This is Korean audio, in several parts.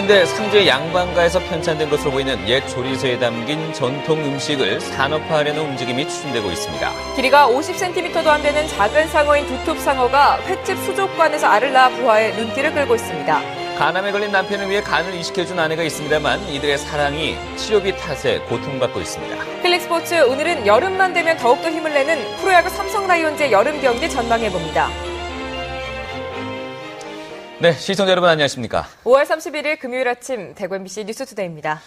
경북대 상주의 양반가에서 편찬된 것으로 보이는 옛 조리서에 담긴 전통 음식을 산업화하려는 움직임이 추진되고 있습니다. 길이가 50cm도 안 되는 작은 상어인 두톱상어가 횟집 수족관에서 알을 낳아 부화해 눈길을 끌고 있습니다. 간암에 걸린 남편을 위해 간을 이식해준 아내가 있습니다만 이들의 사랑이 치료비 탓에 고통받고 있습니다. 클릭스포츠, 오늘은 여름만 되면 더욱더 힘을 내는 프로야구 삼성 라이온즈의 여름 경기 전망해봅니다. 네, 시청자 여러분 안녕하십니까? 5월 31일 금요일 아침 대구 MBC 뉴스투데이입니다.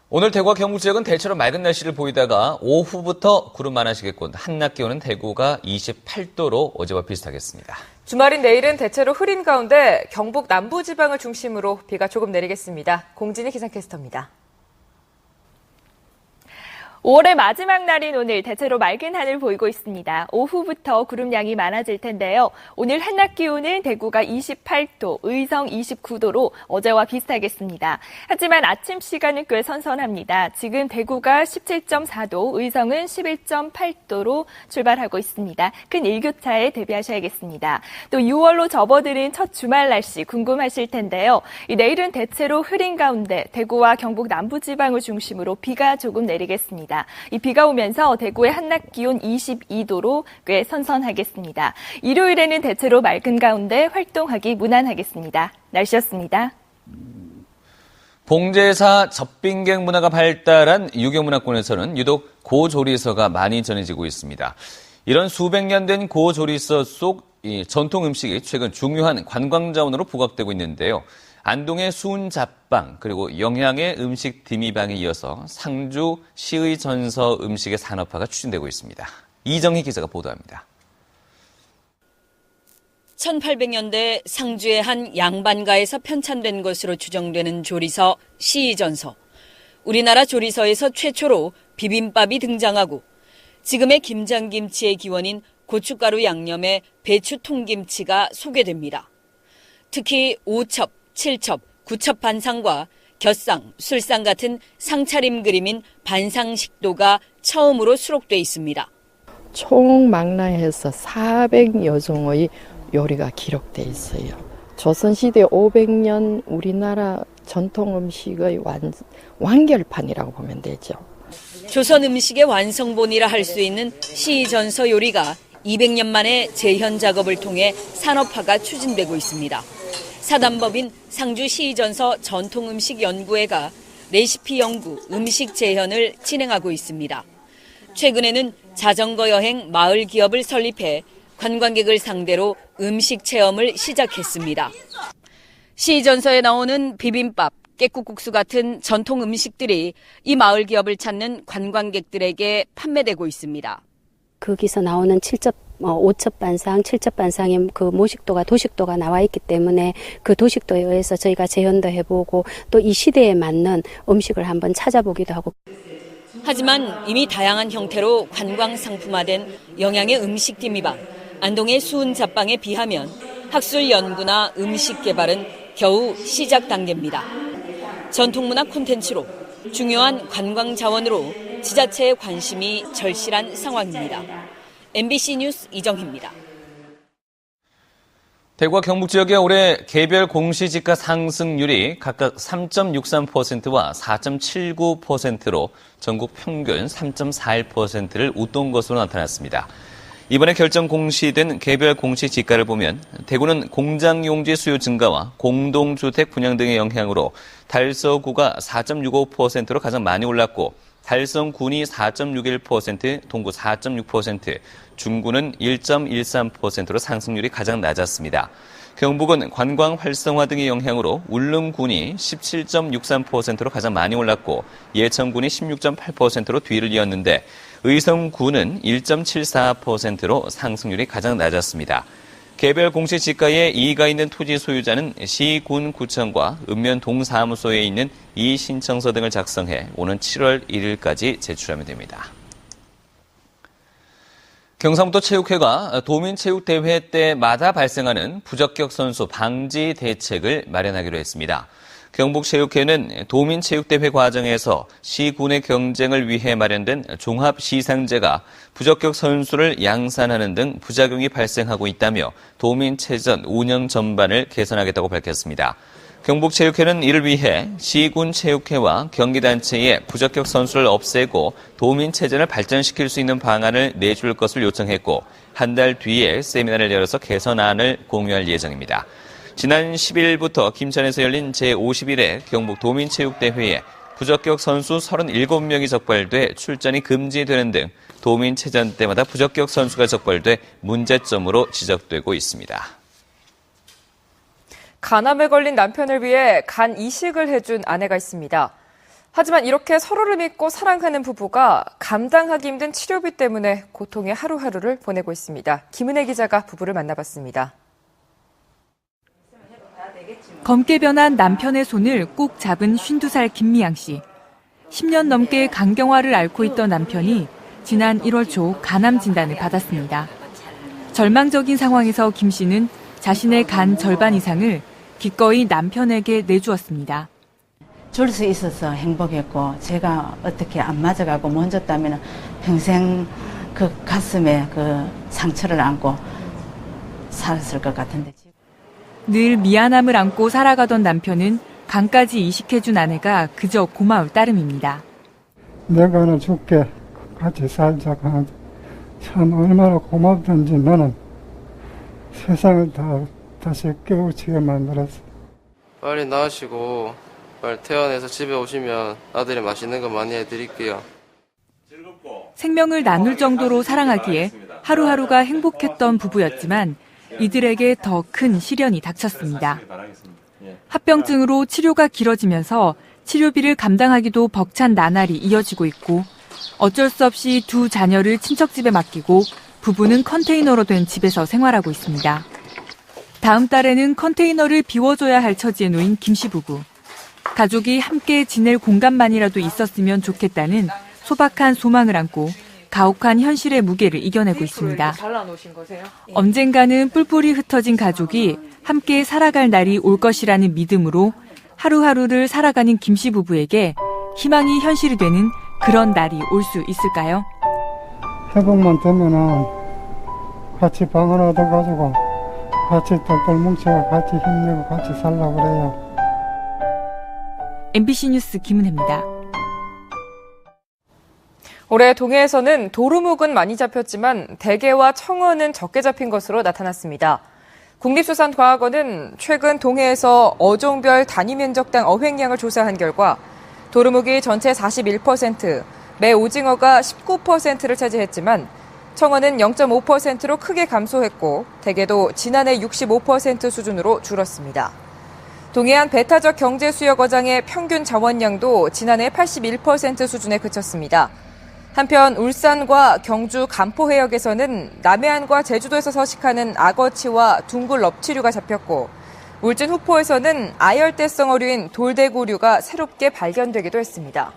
오늘 대구와 경북 지역은 대체로 맑은 날씨를 보이다가 오후부터 구름 많아지겠고 한낮 기온은 대구가 28도로 어제와 비슷하겠습니다. 주말인 내일은 대체로 흐린 가운데 경북 남부지방을 중심으로 비가 조금 내리겠습니다. 공진희 기상캐스터입니다. 5월의 마지막 날인 오늘 대체로 맑은 하늘 보이고 있습니다. 오후부터 구름량이 많아질 텐데요. 오늘 한낮 기온은 대구가 28도, 의성 29도로 어제와 비슷하겠습니다. 하지만 아침 시간은 꽤 선선합니다. 지금 대구가 17.4도, 의성은 11.8도로 출발하고 있습니다. 큰 일교차에 대비하셔야겠습니다. 또 6월로 접어드는 첫 주말 날씨 궁금하실 텐데요. 내일은 대체로 흐린 가운데 대구와 경북 남부지방을 중심으로 비가 조금 내리겠습니다. 이 비가 오면서 대구의 한낮 기온 22도로 꽤 선선하겠습니다. 일요일에는 대체로 맑은 가운데 활동하기 무난하겠습니다. 날씨였습니다. 봉제사 젖빙갱 문화가 발달한 유경문화권에서는 유독 고조리서가 많이 전해지고 있습니다. 이런 수백 년 된 고조리서 속 전통 음식이 최근 중요한 관광자원으로 부각되고 있는데요. 안동의 수은잡방 그리고 영양의 음식 디미방에 이어서 상주 시의 전서 음식의 산업화가 추진되고 있습니다. 이정희 기자가 보도합니다. 1800년대 상주의 한 양반가에서 편찬된 것으로 추정되는 조리서 시의 전서. 우리나라 조리서에서 최초로 비빔밥이 등장하고 지금의 김장김치의 기원인 고춧가루 양념의 배추 통김치가 소개됩니다. 특히 5첩, 7첩, 9첩 반상과 곁상, 술상 같은 상차림 그림인 반상식도가 처음으로 수록돼 있습니다. 총 망라해서 400여 종의 요리가 기록돼 있어요. 조선시대 500년 우리나라 전통 음식의 완결판이라고 보면 되죠. 조선 음식의 완성본이라 할 수 있는 시전서 요리가 200년 만에 재현 작업을 통해 산업화가 추진되고 있습니다. 사단법인 상주시전서 전통음식연구회가 레시피 연구, 음식 재현을 진행하고 있습니다. 최근에는 자전거 여행 마을 기업을 설립해 관광객을 상대로 음식 체험을 시작했습니다. 시전서에 나오는 비빔밥, 깨국국수 같은 전통 음식들이 이 마을 기업을 찾는 관광객들에게 판매되고 있습니다. 거기서 나오는 5첩 반상, 7첩 반상의 그 모식도가 도식도가 나와 있기 때문에 그 도식도에 의해서 저희가 재현도 해보고 또 이 시대에 맞는 음식을 한번 찾아보기도 하고. 하지만 이미 다양한 형태로 관광 상품화된 영양의 음식 디미방, 안동의 수은잡방에 비하면 학술 연구나 음식 개발은 겨우 시작 단계입니다. 전통문화 콘텐츠로 중요한 관광 자원으로 지자체의 관심이 절실한 상황입니다. MBC 뉴스 이정희입니다. 대구와 경북 지역의 올해 개별 공시지가 상승률이 각각 3.63%와 4.79%로 전국 평균 3.41%를 웃돈 것으로 나타났습니다. 이번에 결정 공시된 개별 공시지가를 보면 대구는 공장용지 수요 증가와 공동주택 분양 등의 영향으로 달서구가 4.65%로 가장 많이 올랐고 달성군이 4.61%, 동구 4.6%, 중구는 1.13%로 상승률이 가장 낮았습니다. 경북은 관광 활성화 등의 영향으로 울릉군이 17.63%로 가장 많이 올랐고 예천군이 16.8%로 뒤를 이었는데 의성군은 1.74%로 상승률이 가장 낮았습니다. 개별 공시지가에 이의가 있는 토지 소유자는 시, 군, 구청과 읍면 동사무소에 있는 이의 신청서 등을 작성해 오는 7월 1일까지 제출하면 됩니다. 경상북도 체육회가 도민체육대회 때마다 발생하는 부적격 선수 방지 대책을 마련하기로 했습니다. 경북체육회는 도민체육대회 과정에서 시군의 경쟁을 위해 마련된 종합시상제가 부적격 선수를 양산하는 등 부작용이 발생하고 있다며 도민체전 운영 전반을 개선하겠다고 밝혔습니다. 경북체육회는 이를 위해 시군체육회와 경기단체의 부적격 선수를 없애고 도민체전을 발전시킬 수 있는 방안을 내줄 것을 요청했고 한 달 뒤에 세미나를 열어서 개선안을 공유할 예정입니다. 지난 10일부터 김천에서 열린 제51회 경북 도민체육대회에 부적격 선수 37명이 적발돼 출전이 금지되는 등 도민체전 때마다 부적격 선수가 적발돼 문제점으로 지적되고 있습니다. 간암에 걸린 남편을 위해 간 이식을 해준 아내가 있습니다. 하지만 이렇게 서로를 믿고 사랑하는 부부가 감당하기 힘든 치료비 때문에 고통의 하루하루를 보내고 있습니다. 김은혜 기자가 부부를 만나봤습니다. 검게 변한 남편의 손을 꾹 잡은 52살 김미양 씨. 10년 넘게 간경화를 앓고 있던 남편이 지난 1월 초 간암 진단을 받았습니다. 절망적인 상황에서 김 씨는 자신의 간 절반 이상을 기꺼이 남편에게 내주었습니다. 줄 수 있어서 행복했고 제가 어떻게 안 맞아가고 먼저 따면 평생 그 가슴에 그 상처를 안고 살았을 것 같은데. 늘 미안함을 안고 살아가던 남편은 간까지 이식해준 아내가 그저 고마울 따름입니다. 내가 하나 줄게. 같이 살자고 하는데 참 얼마나 고맙던지 너는 세상을 다시 깨우치게 만들었어. 빨리 나으시고 빨리 퇴원해서 집에 오시면 아들이 맛있는 거 많이 해드릴게요. 생명을 나눌 정도로 사랑하기에 하루하루가 행복했던 부부였지만 이들에게 더 큰 시련이 닥쳤습니다. 합병증으로 치료가 길어지면서 치료비를 감당하기도 벅찬 나날이 이어지고 있고 어쩔 수 없이 두 자녀를 친척집에 맡기고 부부는 컨테이너로 된 집에서 생활하고 있습니다. 다음 달에는 컨테이너를 비워줘야 할 처지에 놓인 김 씨 부부. 가족이 함께 지낼 공간만이라도 있었으면 좋겠다는 소박한 소망을 안고 가혹한 현실의 무게를 이겨내고 있습니다. 언젠가는 뿔뿔이 흩어진 가족이 함께 살아갈 날이 올 것이라는 믿음으로 하루하루를 살아가는 김 씨 부부에게 희망이 현실이 되는 그런 날이 올 수 있을까요? 회복만 되면은 같이 방을 얻어가지고 같이 똘똘 뭉쳐 같이 힘내고 같이 살라고 그래요. MBC 뉴스 김은혜입니다. 올해 동해에서는 도루묵은 많이 잡혔지만 대게와 청어는 적게 잡힌 것으로 나타났습니다. 국립수산과학원은 최근 동해에서 어종별 단위 면적당 어획량을 조사한 결과 도루묵이 전체 41%, 매 오징어가 19%를 차지했지만 청어는 0.5%로 크게 감소했고 대게도 지난해 65% 수준으로 줄었습니다. 동해안 배타적 경제 수역 어장의 평균 자원량도 지난해 81% 수준에 그쳤습니다. 한편 울산과 경주 간포 해역에서는 남해안과 제주도에서 서식하는 악어치와 둥글 럽치류가 잡혔고 울진 후포에서는 아열대성 어류인 돌대구류가 새롭게 발견되기도 했습니다.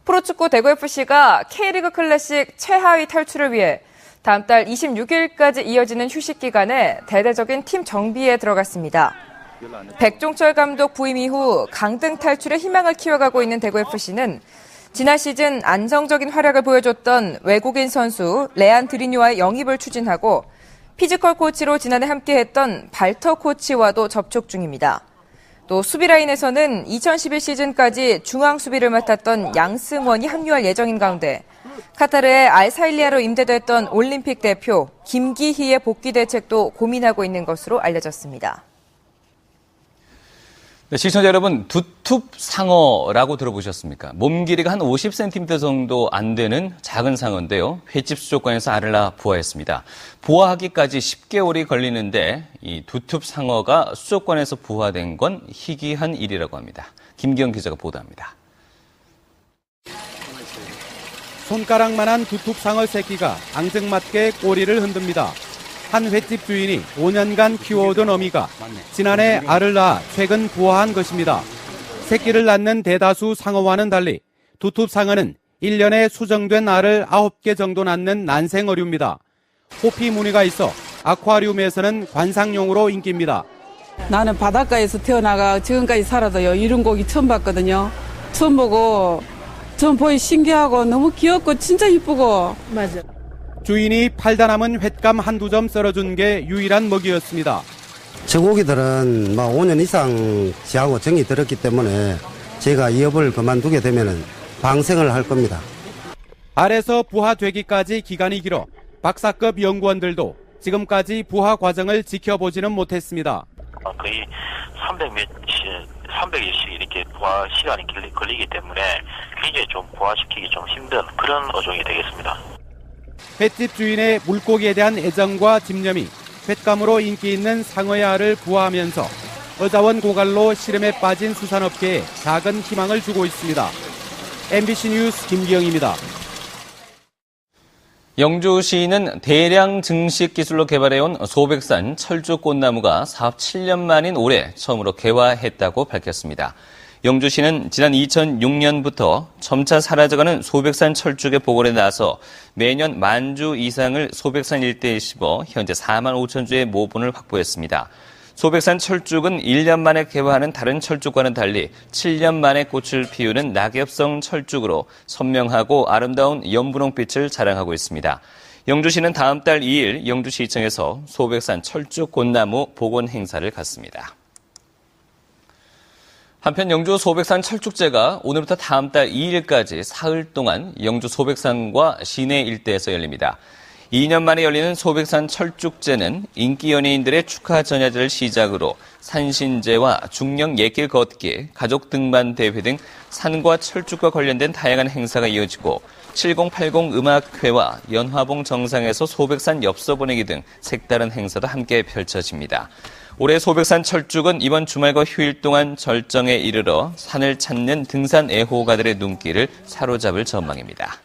프로축구 대구FC가 K리그 클래식 최하위 탈출을 위해 다음 달 26일까지 이어지는 휴식 기간에 대대적인 팀 정비에 들어갔습니다. 백종철 감독 부임 이후 강등 탈출의 희망을 키워가고 있는 대구FC는 지난 시즌 안정적인 활약을 보여줬던 외국인 선수 레안 드리뉴와의 영입을 추진하고 피지컬 코치로 지난해 함께했던 발터 코치와도 접촉 중입니다. 또 수비라인에서는 2011 시즌까지 중앙 수비를 맡았던 양승원이 합류할 예정인 가운데 카타르의 알사일리아로 임대됐던 올림픽 대표 김기희의 복귀 대책도 고민하고 있는 것으로 알려졌습니다. 네, 시청자 여러분, 두툽 상어라고 들어보셨습니까? 몸 길이가 한 50cm 정도 안 되는 작은 상어인데요. 횟집 수족관에서 알을 낳아 부화했습니다. 부화하기까지 10개월이 걸리는데 이 두툽 상어가 수족관에서 부화된 건 희귀한 일이라고 합니다. 김기영 기자가 보도합니다. 손가락만한 두툽 상어 새끼가 앙증맞게 꼬리를 흔듭니다. 한 횟집 주인이 5년간 키워오던 어미가 지난해 알을 낳아 최근 부화한 것입니다. 새끼를 낳는 대다수 상어와는 달리 두툽 상어는 1년에 수정된 알을 9개 정도 낳는 난생어류입니다. 호피 무늬가 있어 아쿠아리움에서는 관상용으로 인기입니다. 나는 바닷가에서 태어나가 지금까지 살아도요, 이런 고기 처음 봤거든요. 처음 보고 전 보기 신기하고 너무 귀엽고 진짜 이쁘고. 맞아. 주인이 팔다 남은 횟감 한두 점 썰어준 게 유일한 먹이였습니다. 저 고기들은 5년 이상 지하고 정이 들었기 때문에 제가 이 업을 그만두게 되면 방생을 할 겁니다. 알에서 부화되기까지 기간이 길어 박사급 연구원들도 지금까지 부화 과정을 지켜보지는 못했습니다. 거의 300일씩 이렇게 부화 시간이 걸리기 때문에 굉장히 좀 부화시키기 좀 힘든 그런 어종이 되겠습니다. 횟집 주인의 물고기에 대한 애정과 집념이 횟감으로 인기 있는 상어의 알을 부화하면서 어자원 고갈로 시름에 빠진 수산업계에 작은 희망을 주고 있습니다. MBC 뉴스 김기영입니다. 영주시는 대량 증식 기술로 개발해온 소백산 철쭉 꽃나무가 사업 7년 만인 올해 처음으로 개화했다고 밝혔습니다. 영주시는 지난 2006년부터 점차 사라져가는 소백산 철쭉의 복원에 나서 매년 10,000주 이상을 소백산 일대에 심어 현재 45,000주의 모분을 확보했습니다. 소백산 철쭉은 1년 만에 개화하는 다른 철쭉과는 달리 7년 만에 꽃을 피우는 낙엽성 철쭉으로 선명하고 아름다운 연분홍빛을 자랑하고 있습니다. 영주시는 다음 달 2일 영주시청에서 소백산 철쭉 꽃나무 복원 행사를 갖습니다. 한편 영주 소백산 철쭉제가 오늘부터 다음 달 2일까지 사흘 동안 영주 소백산과 시내 일대에서 열립니다. 2년 만에 열리는 소백산 철쭉제는 인기 연예인들의 축하 전야제를 시작으로 산신제와 중령 옛길 걷기, 가족 등반 대회 등 산과 철쭉과 관련된 다양한 행사가 이어지고 7080 음악회와 연화봉 정상에서 소백산 엽서 보내기 등 색다른 행사도 함께 펼쳐집니다. 올해 소백산 철쭉은 이번 주말과 휴일 동안 절정에 이르러 산을 찾는 등산 애호가들의 눈길을 사로잡을 전망입니다.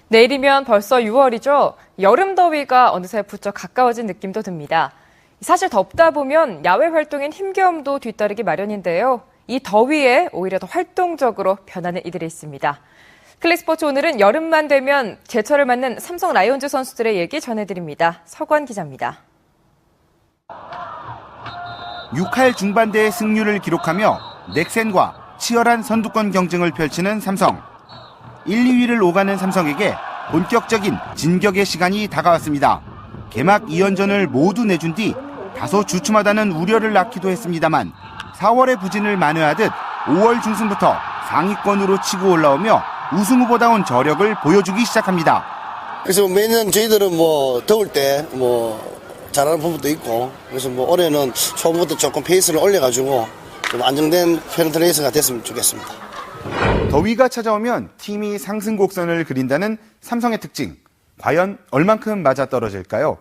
내일이면 벌써 6월이죠. 여름 더위가 어느새 부쩍 가까워진 느낌도 듭니다. 사실 덥다 보면 야외 활동엔 힘겨움도 뒤따르기 마련인데요. 이 더위에 오히려 더 활동적으로 변하는 이들이 있습니다. 클릭스포츠 오늘은 여름만 되면 제철을 맞는 삼성 라이온즈 선수들의 얘기 전해드립니다. 서관 기자입니다. 6할 중반대의 승률을 기록하며 넥센과 치열한 선두권 경쟁을 펼치는 삼성. 1, 2위를 오가는 삼성에게 본격적인 진격의 시간이 다가왔습니다. 개막 2연전을 모두 내준 뒤 다소 주춤하다는 우려를 낳기도 했습니다만 4월의 부진을 만회하듯 5월 중순부터 상위권으로 치고 올라오며 우승 후보다운 저력을 보여주기 시작합니다. 그래서 매년 저희들은 더울 때 잘하는 부분도 있고 그래서 올해는 초반부터 조금 페이스를 올려가지고 좀 안정된 페널티 레이스가 됐으면 좋겠습니다. 더위가 찾아오면 팀이 상승 곡선을 그린다는 삼성의 특징. 과연 얼만큼 맞아떨어질까요?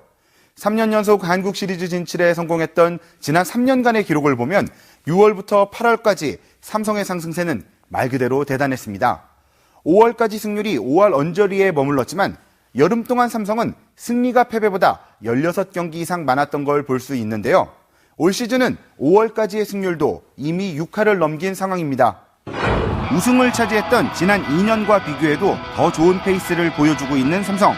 3년 연속 한국 시리즈 진출에 성공했던 지난 3년간의 기록을 보면 6월부터 8월까지 삼성의 상승세는 말 그대로 대단했습니다. 5월까지 승률이 5할 언저리에 머물렀지만 여름 동안 삼성은 승리가 패배보다 16경기 이상 많았던 걸 볼 수 있는데요. 올 시즌은 5월까지의 승률도 이미 6할을 넘긴 상황입니다. 우승을 차지했던 지난 2년과 비교해도 더 좋은 페이스를 보여주고 있는 삼성.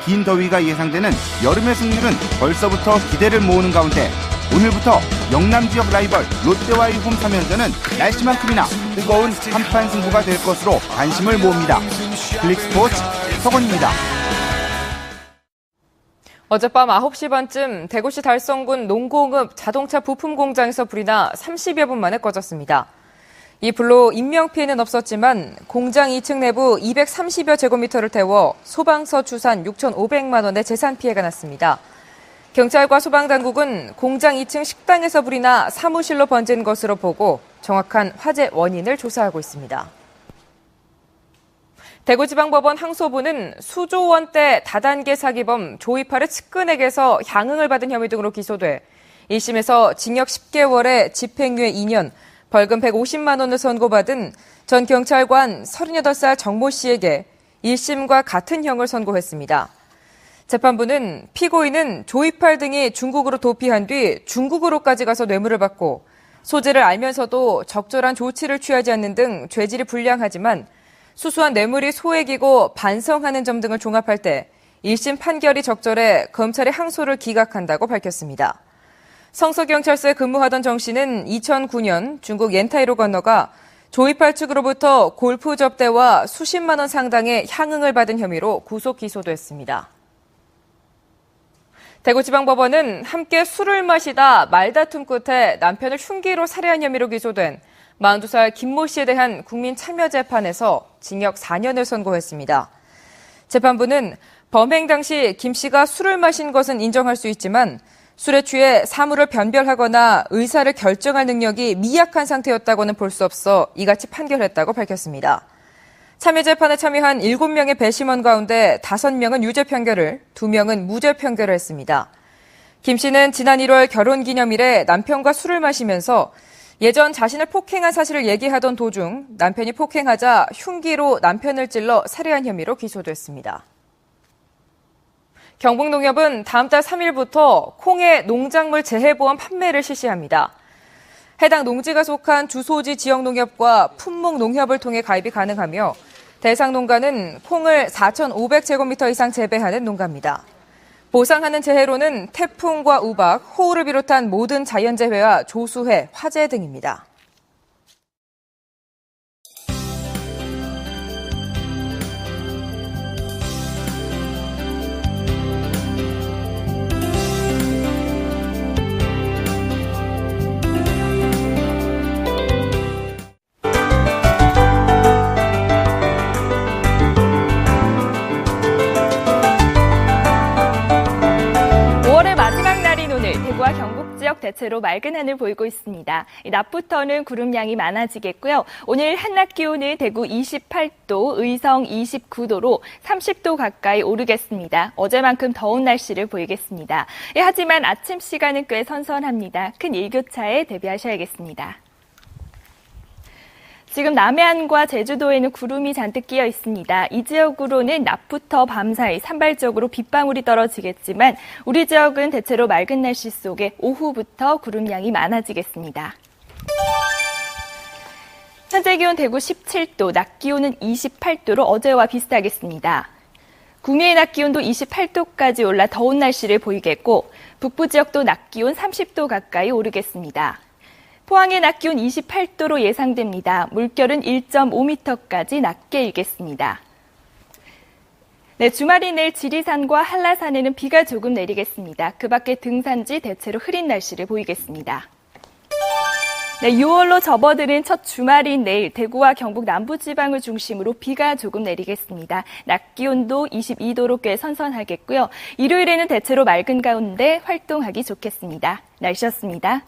긴 더위가 예상되는 여름의 승률은 벌써부터 기대를 모으는 가운데 오늘부터 영남 지역 라이벌 롯데와의 홈 3연전은 날씨만큼이나 뜨거운 한판 승부가 될 것으로 관심을 모읍니다. 클릭스포츠 서건입니다. 어젯밤 9시 반쯤 대구시 달성군 농공읍 자동차 부품 공장에서 불이 나 30여 분 만에 꺼졌습니다. 이 불로 인명피해는 없었지만 공장 2층 내부 230여 제곱미터를 태워 소방서 추산 6,500만 원의 재산 피해가 났습니다. 경찰과 소방당국은 공장 2층 식당에서 불이 나 사무실로 번진 것으로 보고 정확한 화재 원인을 조사하고 있습니다. 대구지방법원 항소부는 수조 원대 다단계 사기범 조이파르 측근에게서 향응을 받은 혐의 등으로 기소돼 1심에서 징역 10개월에 집행유예 2년, 벌금 150만 원을 선고받은 전 경찰관 38살 정모 씨에게 1심과 같은 형을 선고했습니다. 재판부는 피고인은 조이팔 등이 중국으로 도피한 뒤 중국으로까지 가서 뇌물을 받고 소재를 알면서도 적절한 조치를 취하지 않는 등 죄질이 불량하지만 수수한 뇌물이 소액이고 반성하는 점 등을 종합할 때 1심 판결이 적절해 검찰의 항소를 기각한다고 밝혔습니다. 성서경찰서에 근무하던 정 씨는 2009년 중국 옌타이로 건너가 조이팔 측으로부터 골프 접대와 수십만 원 상당의 향응을 받은 혐의로 구속 기소됐습니다. 대구지방법원은 함께 술을 마시다 말다툼 끝에 남편을 흉기로 살해한 혐의로 기소된 42살 김모 씨에 대한 국민참여재판에서 징역 4년을 선고했습니다. 재판부는 범행 당시 김 씨가 술을 마신 것은 인정할 수 있지만 술에 취해 사물을 변별하거나 의사를 결정할 능력이 미약한 상태였다고는 볼 수 없어 이같이 판결했다고 밝혔습니다. 참여재판에 참여한 7명의 배심원 가운데 5명은 유죄 판결을, 2명은 무죄 판결을 했습니다. 김 씨는 지난 1월 결혼기념일에 남편과 술을 마시면서 예전 자신을 폭행한 사실을 얘기하던 도중 남편이 폭행하자 흉기로 남편을 찔러 살해한 혐의로 기소됐습니다. 경북농협은 다음 달 3일부터 콩의 농작물 재해보험 판매를 실시합니다. 해당 농지가 속한 주소지 지역농협과 품목농협을 통해 가입이 가능하며 대상 농가는 콩을 4,500제곱미터 이상 재배하는 농가입니다. 보상하는 재해로는 태풍과 우박, 호우를 비롯한 모든 자연재해와 조수해, 화재 등입니다. 대구와 경북 지역 대체로 맑은 하늘 보이고 있습니다. 낮부터는 구름량이 많아지겠고요. 오늘 한낮 기온은 대구 28도, 의성 29도로 30도 가까이 오르겠습니다. 어제만큼 더운 날씨를 보이겠습니다. 하지만 아침 시간은 꽤 선선합니다. 큰 일교차에 대비하셔야겠습니다. 지금 남해안과 제주도에는 구름이 잔뜩 끼어 있습니다. 이 지역으로는 낮부터 밤 사이 산발적으로 빗방울이 떨어지겠지만 우리 지역은 대체로 맑은 날씨 속에 오후부터 구름량이 많아지겠습니다. 현재 기온 대구 17도, 낮 기온은 28도로 어제와 비슷하겠습니다. 구미의 낮 기온도 28도까지 올라 더운 날씨를 보이겠고 북부 지역도 낮 기온 30도 가까이 오르겠습니다. 포항의 낮 기온 28도로 예상됩니다. 물결은 1.5m까지 낮게 일겠습니다. 네, 주말인 내일 지리산과 한라산에는 비가 조금 내리겠습니다. 그 밖에 등산지 대체로 흐린 날씨를 보이겠습니다. 네, 6월로 접어드는 첫 주말인 내일 대구와 경북 남부지방을 중심으로 비가 조금 내리겠습니다. 낮 기온도 22도로 꽤 선선하겠고요. 일요일에는 대체로 맑은 가운데 활동하기 좋겠습니다. 날씨였습니다.